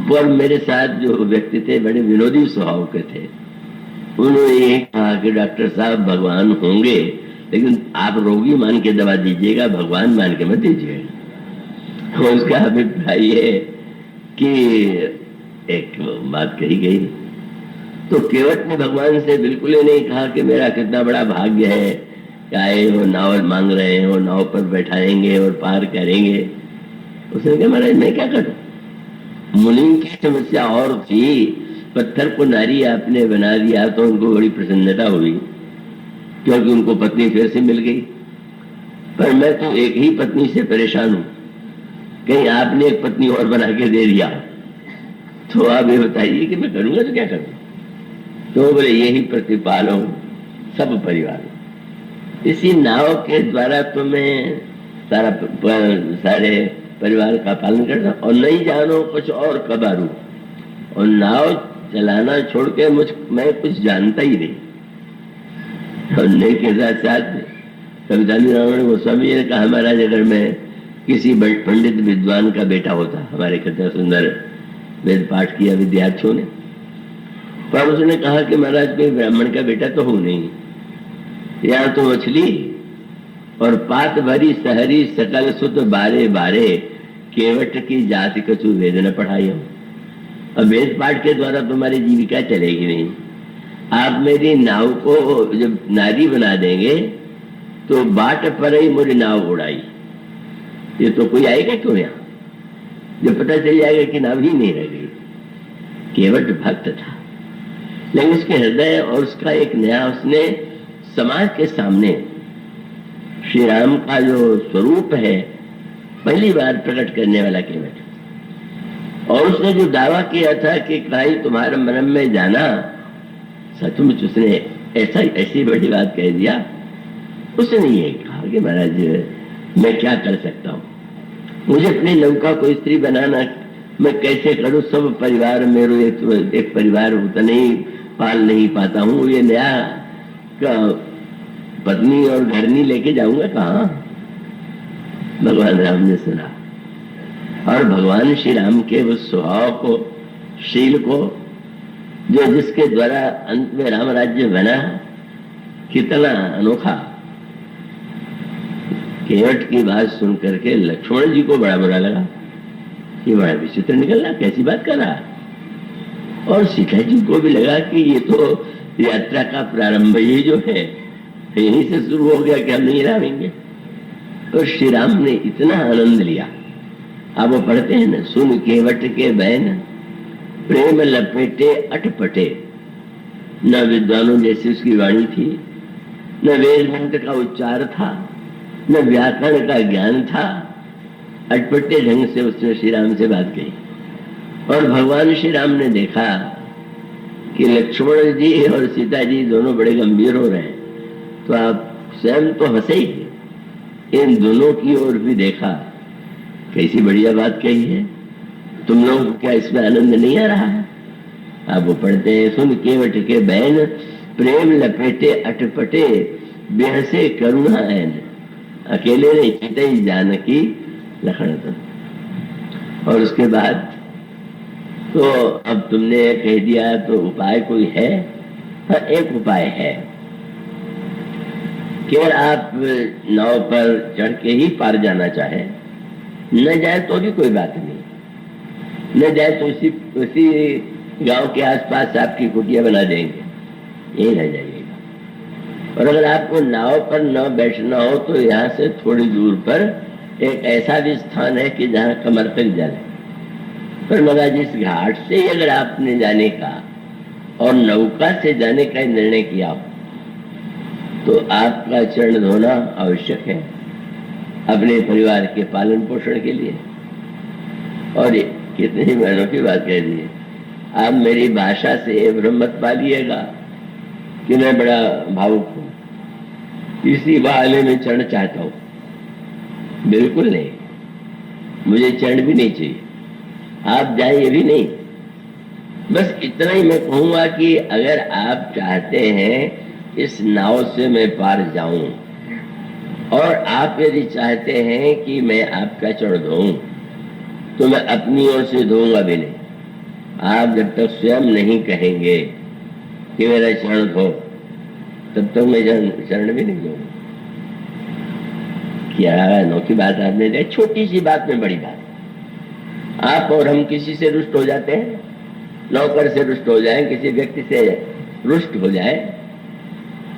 पर मेरे साथ जो व्यक्ति थे बड़े विनोदी स्वभाव के थे, उन्होंने ये कहा कि डॉक्टर साहब भगवान होंगे लेकिन आप रोगी मान के दवा दीजिएगा, भगवान मान के मत दीजिएगा। तो उसका अभिप्राय है कि एक बात कही गई। तो केवट ने भगवान से बिल्कुल ही नहीं कहा कि मेरा कितना बड़ा भाग्य है कि आए वो नाव मांग रहे हैं, वो नाव पर बैठाएंगे और पार करेंगे। उसने कहा महाराज मैं क्या करूं, मुनि की समस्या और थी, पत्थर को नारी आपने बना दिया तो उनको बड़ी प्रसन्नता हुई क्योंकि उनको पत्नी फिर से मिल गई। पर मैं तो एक ही पत्नी से परेशान हूं, कहीं आपने एक पत्नी और बना के दे दिया तो आप ये बताइए कि मैं करूंगा तो क्या करूं। तो बोले यही प्रतिपालो सब परिवार, इसी नाव के द्वारा तो मैं सारे परिवार का पालन करता, और नहीं जानो कुछ और कबारू, और नाव चलाना छोड़ के मैं कुछ जानता ही नहीं। और नहीं के साथ साथ कविताली रावण गोस्वामी जी ने कहा महाराज अगर मैं किसी पंडित विद्वान का बेटा होता, हमारे कितना सुंदर वेद पाठ किया विद्यार्थियों ने, पर उसने कहा कि महाराज कोई ब्राह्मण का बेटा तो हो नहीं, यहाँ तो मछली और पात भरी सहरी सकल सुत बारे बारे, केवट की जाति कछु वेद न पढ़ाई हो। अब वेद पाठ के द्वारा तुम्हारी जीविका चलेगी नहीं। आप मेरी नाव को जब नारी बना देंगे तो बाट पर ही मेरी नाव उड़ाई, ये तो कोई आएगा क्यों यहाँ, जब पता चल जाएगा कि नाव ही नहीं रह गई। केवट भक्त था, लेकिन उसके हृदय और उसका एक नया, उसने समाज के सामने श्री राम का जो स्वरूप है पहली बार प्रकट करने वाला केवट। और उसने जो दावा किया था कि भाई तुम्हारे मन में जाना, सचमुच उसने ऐसी बड़ी बात कह दिया। उसने ये कहा कि महाराज मैं क्या कर सकता हूँ, मुझे अपनी नौका को स्त्री बनाना मैं कैसे करूँ, सब परिवार मेरे एक परिवार उतना ही पाल नहीं पाता हूँ, ये नया पत्नी और घरनी लेके जाऊंगा कहाँ। भगवान राम ने सुना और भगवान श्री राम के उस स्वभाव को, शील को, जो जिसके द्वारा अंत में राम राज्य बना, कितना अनोखा। केवट की बात सुन करके लक्ष्मण जी को बड़ा बुरा लगा, ये बड़ा विचित्र निकल रहा, कैसी बात कर रहा। और सीता जी को भी लगा कि ये तो यात्रा का प्रारंभ ही जो है यहीं से शुरू हो गया कि हम नहीं रहेंगे। तो श्री राम ने इतना आनंद लिया। अब वो पढ़ते हैं ना, सुन केवट के बैन प्रेम लपेटे अटपटे। न विद्वानों जैसी उसकी वाणी थी, न वेद मंत्र का उच्चार था, न व्याकरण का ज्ञान था। अटपटे ढंग से उसने श्री राम से बात कही। और भगवान श्री राम ने देखा कि लक्ष्मण जी और सीता जी दोनों बड़े गंभीर हो रहे हैं, तो आप स्वयं तो हंसे ही, इन दोनों की ओर भी देखा, कैसी बढ़िया बात कही है, तुम लोग क्या इसमें आनंद नहीं आ रहा है? आप वो पढ़ते हैं, सुन केवट के बैन प्रेम लपेटे अटपटे बेहसे करुणा ऐन, अकेले नहीं चिते जानकी लखन तो। और उसके बाद तो अब तुमने कह दिया तो उपाय कोई है? हाँ, एक उपाय है, केवल आप नाव पर चढ़ के ही पार जाना चाहे, न जाए तो भी कोई बात नहीं, न जाए तो उसी गांव के आसपास आपकी कुटिया बना देंगे, यही रह जाइएगा। और अगर आपको नाव पर न बैठना हो तो यहाँ से थोड़ी दूर पर एक ऐसा भी स्थान है कि जहाँ कमर तक जल है, पर मगर जिस घाट से ही अगर आपने जाने का और नौका से जाने का निर्णय किया हो तो आपका चरण धोना आवश्यक है अपने परिवार के पालन पोषण के लिए। और कितनी ही महीनों की बात कह दी है, आप मेरी भाषा से भ्रम मत पालिएगा कि मैं बड़ा भावुक हूं, इसी बहाने में चरण चाहता हूं, बिल्कुल नहीं, मुझे चरण भी नहीं चाहिए, आप जाए ये भी नहीं। बस इतना ही मैं कहूंगा कि अगर आप चाहते हैं इस नाव से मैं पार जाऊं, और आप यदि चाहते हैं कि मैं आपका चरण धोऊं, तो मैं अपनी ओर से धोऊंगा भी नहीं। आप जब तक स्वयं नहीं कहेंगे कि मेरा चरण धो, तब तक मैं चरण भी नहीं दूंगा। क्या अनोखी बात आपने देखी, छोटी सी बात में बड़ी बात। आप और हम किसी से रुष्ट हो जाते हैं, नौकर से रुष्ट हो जाए, किसी व्यक्ति से रुष्ट हो जाए,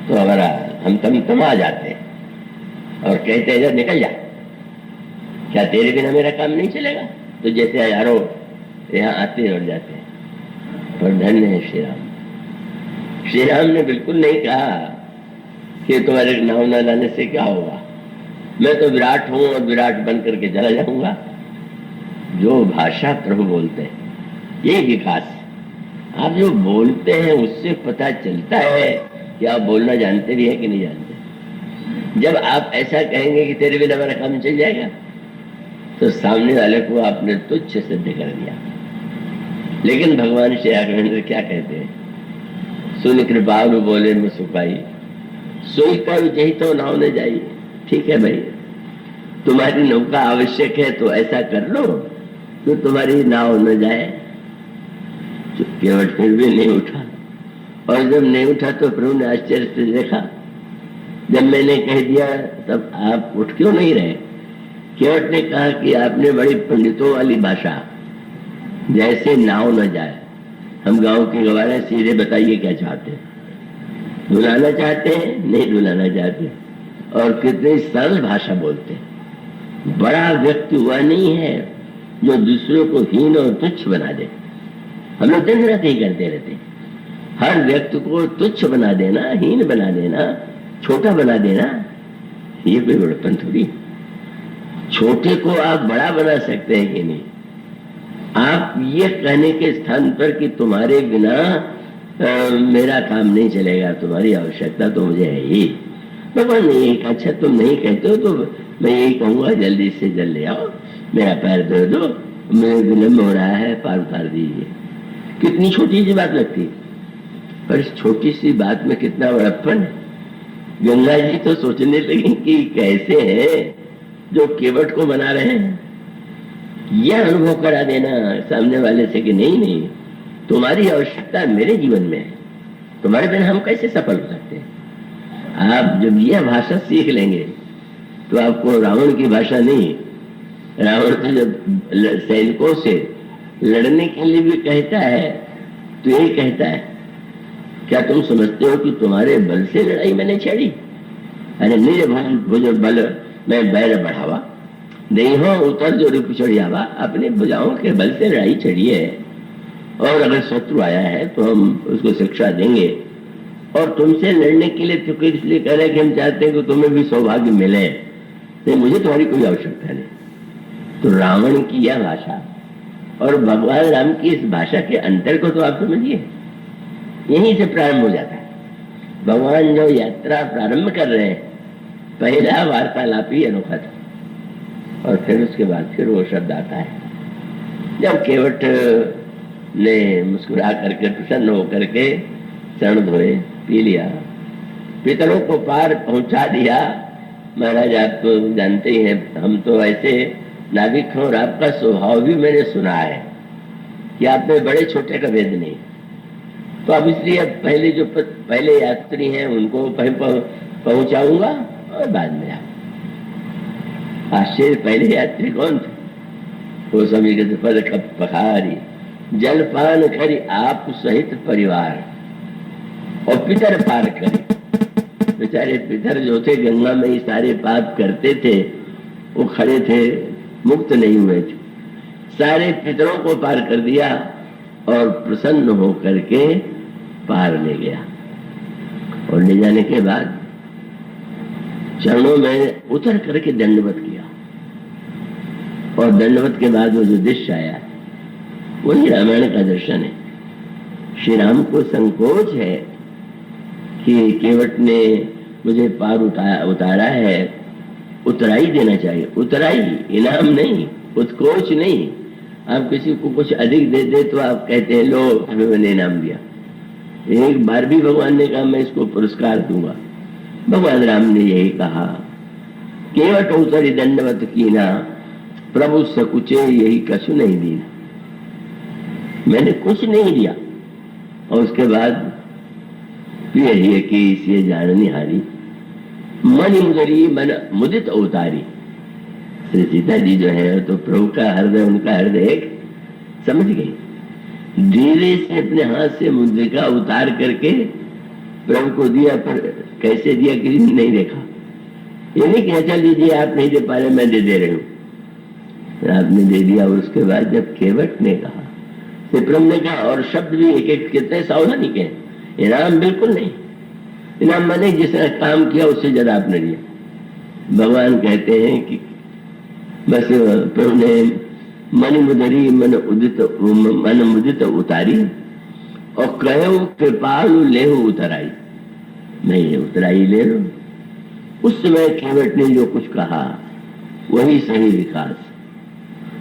तो हमारा हम तमा जाते हैं और कहते हैं निकल जा, क्या तेरे बिना मेरा काम नहीं चलेगा? तो जैसे हजारों यहाँ आते और जाते हैं। पर धन्य है श्री राम, श्री राम ने बिल्कुल नहीं कहा कि तुम्हारे नाव न लाने से क्या होगा, मैं तो विराट हूं और विराट बन करके चला जाऊंगा। जो भाषा प्रभु बोलते हैं ये विकास, आप जो बोलते हैं उससे पता चलता है कि आप बोलना जानते भी हैं कि नहीं जानते। जब आप ऐसा कहेंगे कि तेरे बिना मेरा काम चल जाएगा, तो सामने वाले को आपने तुच्छ सिद्ध कर दिया। लेकिन भगवान श्री राघवेंद्र क्या कहते हैं, सुन कृपालु बोले में सुखाई, सुन कर यही तो नाव ने जाइए। ठीक है भाई, तुम्हारी नौका आवश्यक है तो ऐसा कर लो तो तुम्हारी नाव न जाए। केवट फिर भी नहीं उठा, और जब नहीं उठा तो प्रभु ने आश्चर्य से देखा। जब मैंने कह दिया तब आप उठ क्यों नहीं रहे? केवट ने कहा कि आपने बड़ी पंडितों वाली भाषा, जैसे नाव न जाए। हम गांव के गवारे, सीधे बताइए क्या चाहते हैं, धुलाना चाहते हैं नहीं धुलाना चाहते, और कितनी सरल भाषा बोलते हैं। बड़ा व्यक्ति हुआ नहीं है जो दूसरों को हीन और तुच्छ बना दे। हम लोग दिन रात ही करते रहते, हर व्यक्ति को तुच्छ बना देना, हीन बना देना, छोटा बना देना, ये कोई बड़पन थोड़ी। छोटे को आप बड़ा बना सकते हैं कि नहीं? आप ये कहने के स्थान पर कि तुम्हारे बिना मेरा काम नहीं चलेगा, तुम्हारी आवश्यकता तो मुझे है ही। भगवान ने यही कहा, अच्छा तुम नहीं कहते हो तो मैं यही कहूंगा, जल्दी से जल्दी आओ, मेरा पैर दे दो, मुझे विलम्ब हो रहा है, पार उतार दीजिए। कितनी छोटी सी बात लगती है, पर इस छोटी सी बात में कितना बड़प्पन है। गंगा जी तो सोचने लगी कि कैसे है जो केवट को बना रहे हैं। यह अनुभव करा देना सामने वाले से कि नहीं नहीं, तुम्हारी आवश्यकता मेरे जीवन में है, तुम्हारे बिना हम कैसे सफल हो सकते हैं। आप जब यह भाषा सीख लेंगे तो आपको रावण की भाषा नहीं, रावण तो जब सैनिकों से लड़ने के लिए भी कहता है तो यही कहता है, क्या तुम समझते हो कि तुम्हारे बल से लड़ाई मैंने छेड़ी? अरे मेरे भुज बल मैं बैर बढ़ावा, देहो उतर जो रिप चढ़ियावा, अपने भुजाओं के बल से लड़ाई छड़ी है, और अगर शत्रु आया है तो हम उसको शिक्षा देंगे। और तुमसे लड़ने के लिए तो इसलिए कह रहे कि हम चाहते हैं कि तुम्हें भी सौभाग्य मिले, नहीं मुझे तुम्हारी कोई आवश्यकता नहीं। तो रावण की यह भाषा और भगवान राम की इस भाषा के अंतर को तो आप समझिए, यहीं से प्रारंभ हो जाता है। भगवान जो यात्रा प्रारंभ कर रहे हैं पहला वार्तालाप ही अनोखा था। और फिर उसके बाद फिर वो शब्द आता है जब केवट ने मुस्कुरा करके प्रसन्न होकर के चरण धोए, पी लिया, पितरों को पार पहुंचा दिया। महाराज आप तो जानते ही हैं, हम तो ऐसे नाविक हैं और आपका स्वभाव भी मैंने सुना है कि आप में बड़े छोटे का भेद नहीं। तो अब इसलिए पहले जो पहले यात्री हैं उनको पहुंचाऊंगा और बाद में आश्चर्य। पहले यात्री कौन थे? वो समय के पद पखारी जलपान करी आप सहित परिवार और पितर पार करी। बेचारे पितर जो थे गंगा में ही सारे पाप करते थे, वो खड़े थे, मुक्त नहीं हुए थे। सारे पितरों को पार कर दिया और प्रसन्न होकर के पार ले गया। और ले जाने के बाद चरणों में उतर करके दंडवत किया। और दंडवत के बाद वो जो दृश्य आया वही रामायण का दर्शन है। श्री राम को संकोच है कि केवट ने मुझे पार उतारा है, उतराई देना चाहिए। उतराई, इनाम नहीं, उत्कोच नहीं। आप किसी को कुछ अधिक दे दे तो आप कहते हैं लो हमें मैंने इनाम दिया। एक बार भी भगवान ने कहा मैं इसको पुरस्कार दूंगा। भगवान राम ने यही कहा, केवट उतरी दंडवत कीना, प्रभु सकुचे यही कछु नहीं दीना। मैंने कुछ नहीं दिया। और उसके बाद यही है कि इसे जाननी हारी, मन मुदरी मन मुदित अवतारी। श्री सीता जी जो है तो प्रभु का हृदय, उनका हृदय एक समझ गई। धीरे से अपने हाथ से मुद्रिका उतार करके प्रभु को दिया, पर कैसे दिया किसी ने नहीं देखा। ये नहीं कि अच्छा लीजिए आप नहीं दे पा रहे मैं दे रही हूँ। आपने दे दिया। और उसके बाद जब केवट ने कहा, प्रभु ने कहा, और शब्द भी एक एक कितने सावधानी के, इनाम बिल्कुल नहीं। इनाम माने जिसने काम किया उससे ज्यादा आपने दिया। भगवान कहते हैं कि बस प्रभु ने मन मुदरी मन उदित मन मुदित उतारी और कहो कृपालु लेहु उतराई। नहीं उतराई ले लो। उस समय केवट ने जो कुछ कहा वही सही विकास।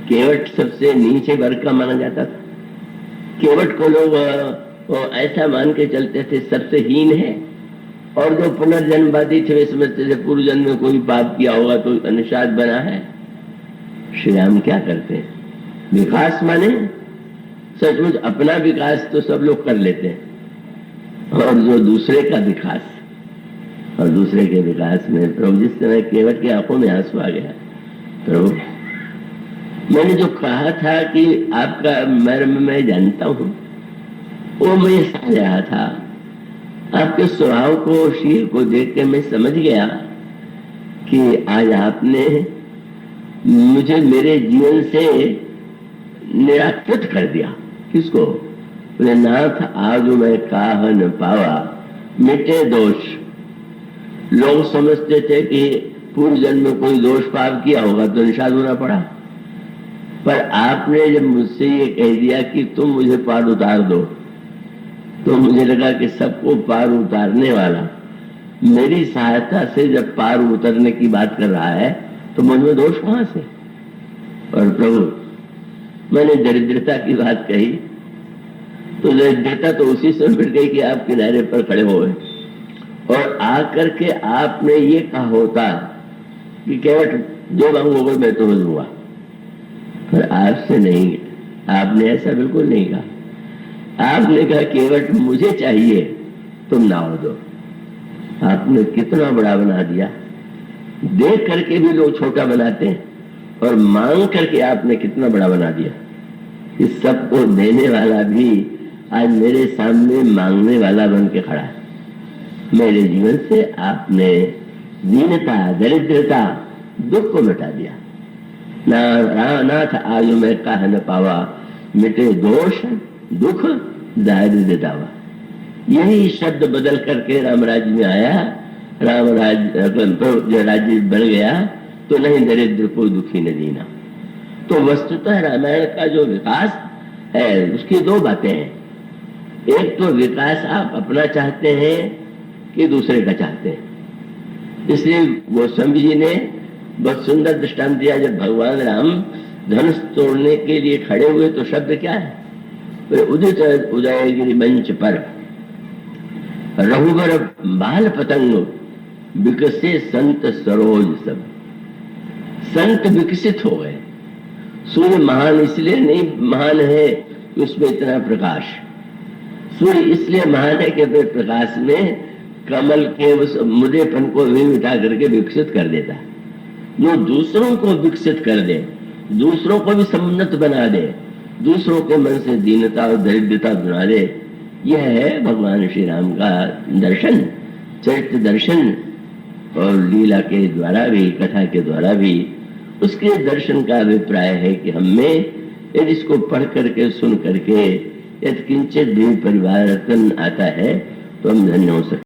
केवट सबसे नीचे वर्ग का माना जाता था। केवट को लोग ऐसा मान के चलते थे सबसे हीन है। और जो पुनर्जन्मवादी थे वे समझते थे पूर्व जन्म में कोई पाप किया होगा तो अनुशाद बना है। श्री राम क्या करते हैं? विकास माने सचमुच अपना विकास तो सब लोग कर लेते हैं, और जो दूसरे का विकास, और दूसरे के विकास में प्रभु जिस तरह केवट की आंखों में आंसू आ गया। प्रभु मैंने जो कहा था कि आपका मर्म मैं जानता हूं, वो मैं समझ रहा था। आपके स्वभाव को, शील को देख के मैं समझ गया कि आज आपने मुझे मेरे जीवन से निराकृत कर दिया। किसको? नाथ आज मैं काह न पावा मिटे दोष। लोग समझते थे कि पूर्व जन्म में कोई दोष पाप किया होगा तो निषाद होना पड़ा। पर आपने जब मुझसे ये कह दिया कि तुम मुझे पार उतार दो, तो मुझे लगा कि सबको पार उतारने वाला मेरी सहायता से जब पार उतरने की बात कर रहा है तो मुझ में दोष कहां से? और प्रभु मैंने दरिद्रता की बात कही तो दरिद्रता तो उसी समय मिट गई कि आप किनारे पर खड़े हो गए और आकर के आपने ये कहा होता कि केवट जो मांगोगे मैं तुम्हें दूंगा, पर आपसे नहीं। आपने ऐसा बिल्कुल नहीं कहा। आपने कहा केवट मुझे चाहिए, तुम नाव दो। आपने कितना बड़ा बना दिया। देख करके भी लोग छोटा बनाते हैं और मांग करके आपने कितना बड़ा बना दिया कि सबको देने वाला भी आज मेरे सामने मांगने वाला बन के खड़ा है। मेरे जीवन से आपने दीनता, दरिद्रता, दुख को मिटा दिया। नाथ आयु में कह न पावा मिटे दोष दुख दारिद्र दावा। यही शब्द बदल करके राम राज्य में आया। राम राज्य राज्य बन गया तो नहीं दरिद्र को दुखी न दीना। तो वस्तुतः रामायण का जो विकास है उसकी दो बातें हैं। एक तो विकास आप अपना चाहते हैं कि दूसरे का चाहते हैं। इसलिए गोस्वामी जी ने बहुत सुंदर दृष्टांत दिया। जब भगवान राम धनुष तोड़ने के लिए खड़े हुए तो शब्द क्या है? उदित उदयगिरि मंच पर रघुबर बाल पतंग विकसे संत सरोज सब। संत विकसित हो गए। सूर्य महान इसलिए नहीं महान है कि उसमें इतना प्रकाश, सूर्य इसलिए महान है कि अपने प्रकाश में कमल के उस मुदेपन को भी मिटा करके विकसित कर देता। जो दूसरों को विकसित कर दे, दूसरों को भी समुन्नत बना दे, दूसरों के मन से दीनता और दरिद्रता बना दे, यह है भगवान श्री राम का दर्शन, चरित्र दर्शन। और लीला के द्वारा भी, कथा के द्वारा भी उसके दर्शन का अभिप्राय है कि हमें यदि इसको पढ़ करके सुन करके यदि किंचित भी परिवर्तन आता है तो हम धन्य हो सकते।